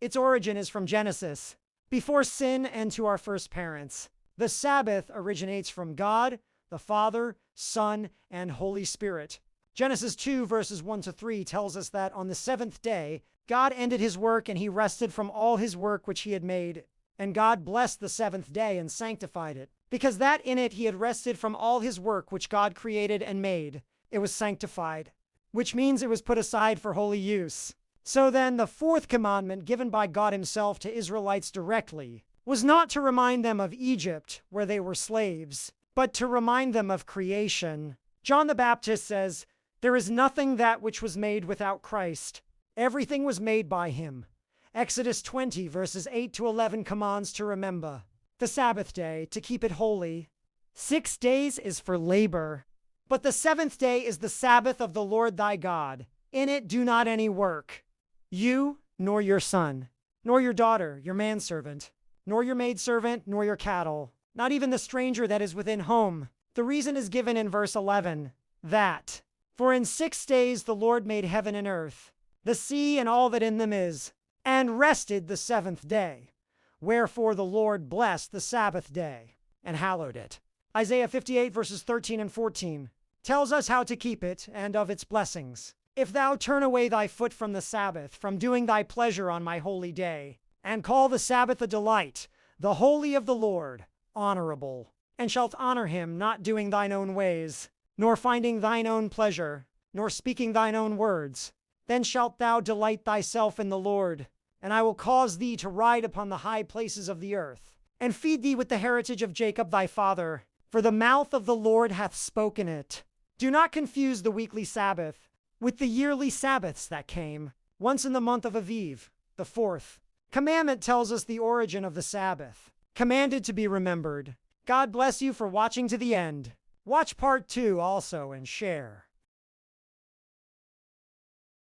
Its origin is from Genesis, before sin and to our first parents. The Sabbath originates from God, the Father, Son, and Holy Spirit. Genesis 2 verses 1 to 3 tells us that on the seventh day, God ended his work and he rested from all his work which he had made. And God blessed the seventh day and sanctified it, because that in it he had rested from all his work which God created and made. It was sanctified, which means it was put aside for holy use. So then, the fourth commandment given by God himself to Israelites directly was not to remind them of Egypt, where they were slaves, but to remind them of creation. John the Baptist says, "There is nothing that which was made without Christ. Everything was made by him." Exodus 20 verses 8 to 11 commands to remember the Sabbath day, to keep it holy. 6 days is for labor, but the seventh day is the Sabbath of the Lord thy God. In it do not any work, you, nor your son, nor your daughter, your manservant, nor your maidservant, nor your cattle, not even the stranger that is within home. The reason is given in verse 11, that, for in 6 days the Lord made heaven and earth, the sea and all that in them is, and rested the seventh day. Wherefore the Lord blessed the Sabbath day, and hallowed it. Isaiah 58 verses 13 and 14 tells us how to keep it and of its blessings. If thou turn away thy foot from the Sabbath, from doing thy pleasure on my holy day, and call the Sabbath a delight, the holy of the Lord, honorable, and shalt honor him, not doing thine own ways, nor finding thine own pleasure, nor speaking thine own words, then shalt thou delight thyself in the Lord, and I will cause thee to ride upon the high places of the earth, and feed thee with the heritage of Jacob thy father, for the mouth of the Lord hath spoken it. Do not confuse the weekly Sabbath with the yearly Sabbaths that came, once in the month of Aviv, the fourth. Commandment tells us the origin of the Sabbath, commanded to be remembered. God bless you for watching to the end. Watch part 2 also and share.